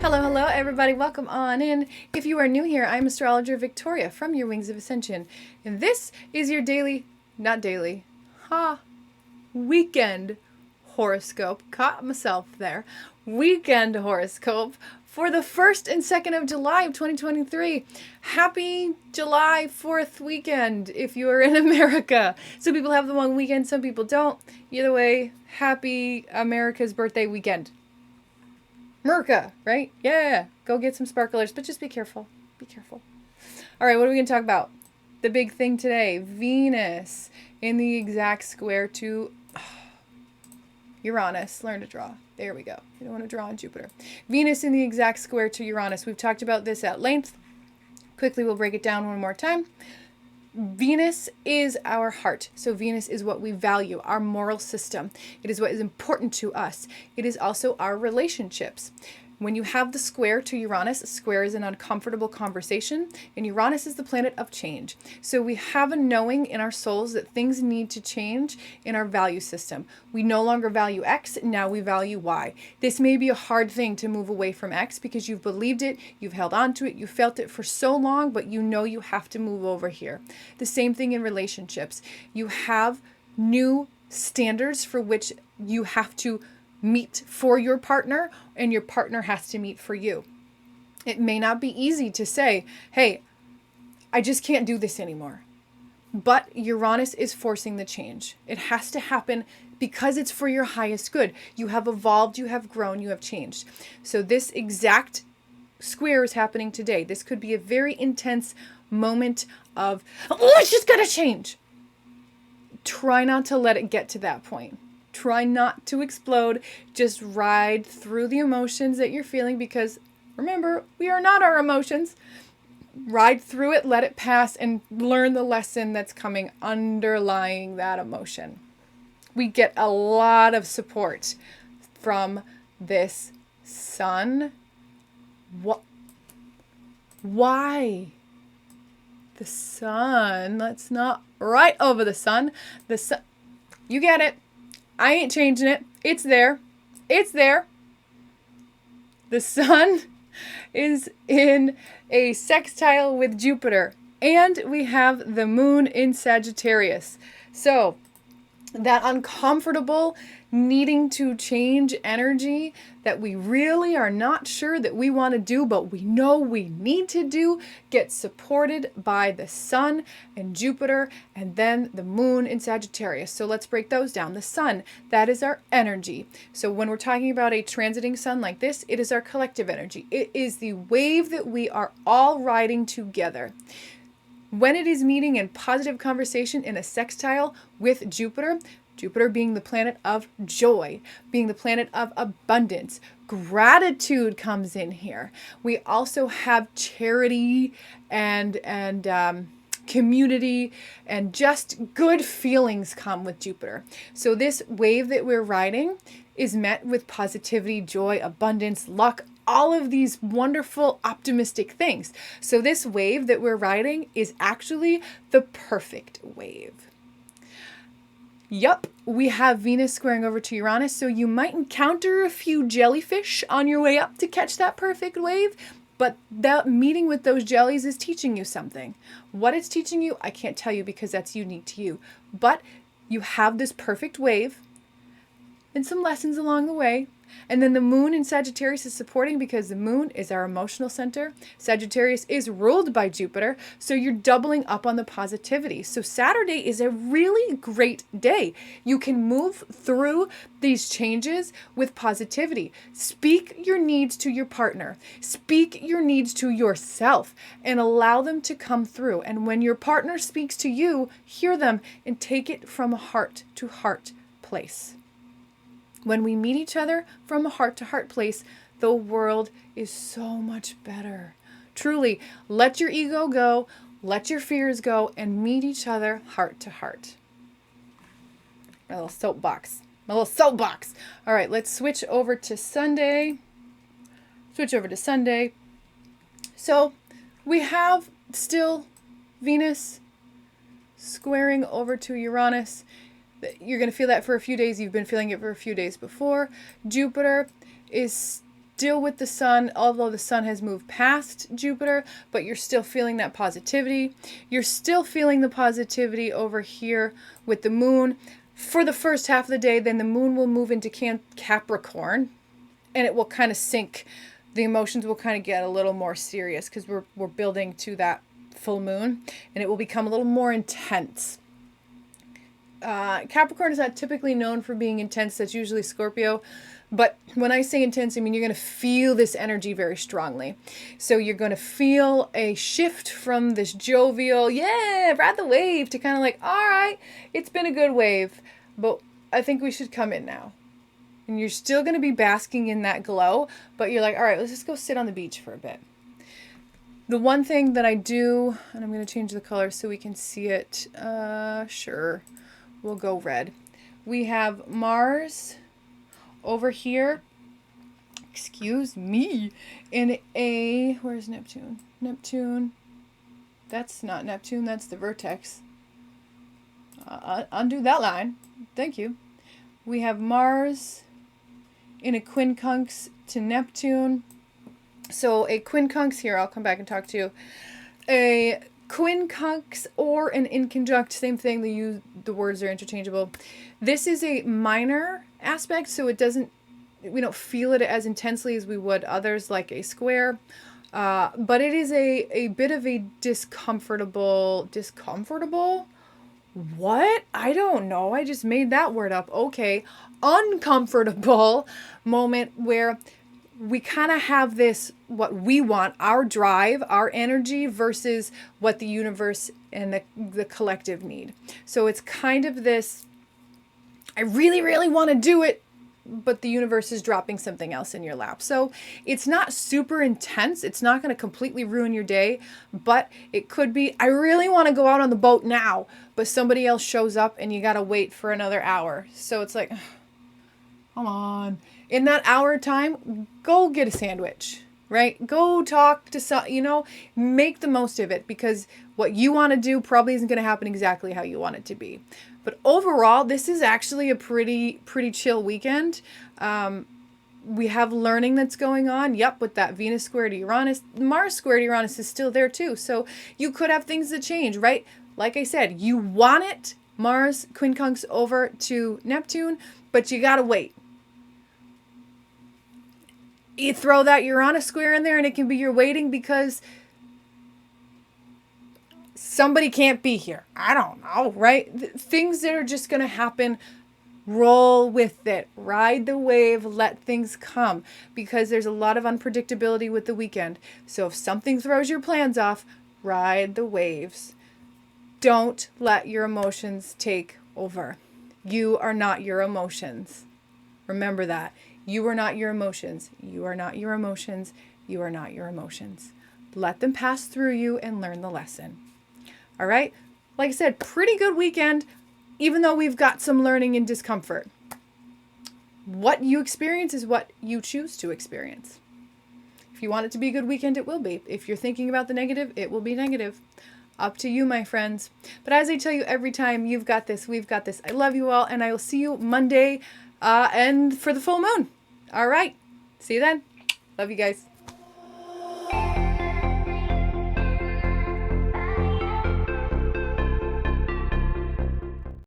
Hello, hello, everybody. Welcome on in. If you are new here, I'm astrologer Victoria from your Wings of Ascension. And this is your weekend horoscope. Caught myself there. Weekend horoscope for the 1st and 2nd of July of 2023. Happy July 4th weekend if you are in America. Some people have the long weekend, some people don't. Either way, happy America's birthday weekend. Merca, right? Yeah. Go get some sparklers, but just be careful. Be careful. All right, what are we going to talk about? The big thing today, Venus in the exact square to Uranus. Learn to draw. There we go. You don't want to draw on Jupiter. Venus in the exact square to Uranus. We've talked about this at length. Quickly, we'll break it down one more time. Venus is our heart. So Venus is what we value, our moral system. It is what is important to us. It is also our relationships. When you have the square to Uranus, a square is an uncomfortable conversation, and Uranus is the planet of change. So we have a knowing in our souls that things need to change in our value system. We no longer value X, now we value Y. This may be a hard thing to move away from X because you've believed it, you've held on to it, you felt it for so long, but you know you have to move over here. The same thing in relationships. You have new standards for which you have to meet for your partner, and your partner has to meet for you. It may not be easy to say, hey, I just can't do this anymore. But Uranus is forcing the change. It has to happen because it's for your highest good. You have evolved, you have grown, you have changed. So this exact square is happening today. This could be a very intense moment of, oh, it's just gotta change. Try not to let it get to that point. Try not to explode. Just ride through the emotions that you're feeling because remember, we are not our emotions. Ride through it, let it pass, and learn the lesson that's coming underlying that emotion. We get a lot of support from this sun. Why? The sun. Let's not right over the sun. The sun. You get it. I ain't changing it. It's there. It's there. The sun is in a sextile with Jupiter. And we have the moon in Sagittarius. So that uncomfortable needing to change energy that we really are not sure that we want to do, but we know we need to do, gets supported by the sun and Jupiter and then the moon in Sagittarius. So let's break those down. The sun, that is our energy. So when we're talking about a transiting sun like this, it is our collective energy. It is the wave that we are all riding together. When it is meeting in positive conversation in a sextile with Jupiter, Jupiter being the planet of joy, being the planet of abundance, gratitude comes in here. We also have charity and community and just good feelings come with Jupiter. So this wave that we're riding is met with positivity, joy, abundance, luck, all of these wonderful, optimistic things. So this wave that we're riding is actually the perfect wave. Yup, we have Venus squaring over to Uranus, so you might encounter a few jellyfish on your way up to catch that perfect wave, but that meeting with those jellies is teaching you something. What it's teaching you, I can't tell you because that's unique to you, but you have this perfect wave and some lessons along the way. And then the moon in Sagittarius is supporting because the moon is our emotional center. Sagittarius is ruled by Jupiter, so you're doubling up on the positivity. So Saturday is a really great day. You can move through these changes with positivity. Speak your needs to your partner. Speak your needs to yourself and allow them to come through. And when your partner speaks to you, hear them and take it from a heart-to-heart place. When we meet each other from a heart-to-heart place, the world is so much better. Truly, let your ego go, let your fears go, and meet each other heart-to-heart. My little soapbox. All right, let's switch over to Sunday. So we have still Venus squaring over to Uranus. You're going to feel that for a few days. You've been feeling it for a few days before. Jupiter is still with the sun, although the sun has moved past Jupiter, but you're still feeling that positivity. You're still feeling the positivity over here with the moon for the first half of the day. Then the moon will move into Capricorn, and it will kind of sink. The emotions will kind of get a little more serious because we're building to that full moon, and it will become a little more intense. Capricorn is not typically known for being intense. That's usually Scorpio. But when I say intense, I mean you're going to feel this energy very strongly. So you're going to feel a shift from this jovial, yeah, ride the wave, to kind of like, all right, it's been a good wave, but I think we should come in now. And you're still going to be basking in that glow, but you're like, all right, let's just go sit on the beach for a bit. The one thing that I do, and I'm going to change the color so we can see it. Sure, we'll go red. We have Mars over here, excuse me, in a, where's Neptune? Neptune, that's not Neptune, that's the vertex. Undo that line, thank you. We have Mars in a quincux to Neptune. So a quincunx here, I'll come back and talk to you. A quincunx or an inconjunct, same thing, the words are interchangeable. This is a minor aspect, so we don't feel it as intensely as we would others like a square. But it is a bit of a discomfortable? What? I don't know. I just made that word up. Okay. Uncomfortable moment where we kind of have this, what we want, our drive, our energy versus what the universe and the collective need. So it's kind of this, I really, really want to do it, but the universe is dropping something else in your lap. So it's not super intense. It's not going to completely ruin your day, but it could be, I really want to go out on the boat now, but somebody else shows up and you got to wait for another hour. So it's like, come on. In that hour time, go get a sandwich, right? Go talk to some, make the most of it, because what you want to do probably isn't going to happen exactly how you want it to be. But overall, this is actually a pretty chill weekend. We have learning that's going on. Yep, with that Venus square to Uranus. Mars square to Uranus is still there too. So you could have things that change, right? Like I said, you want it, Mars quincunx over to Neptune, but you got to wait. You throw that Uranus square in there and it can be you're waiting because somebody can't be here. I don't know, right? Things that are just going to happen, roll with it. Ride the wave, let things come, because there's a lot of unpredictability with the weekend. So if something throws your plans off, ride the waves. Don't let your emotions take over. You are not your emotions. Remember that. You are not your emotions. You are not your emotions. You are not your emotions. Let them pass through you and learn the lesson. All right? Like I said, pretty good weekend, even though we've got some learning and discomfort. What you experience is what you choose to experience. If you want it to be a good weekend, it will be. If you're thinking about the negative, it will be negative. Up to you, my friends. But as I tell you every time, you've got this, we've got this. I love you all, and I will see you Monday and for the full moon. All right. See you then. Love you guys.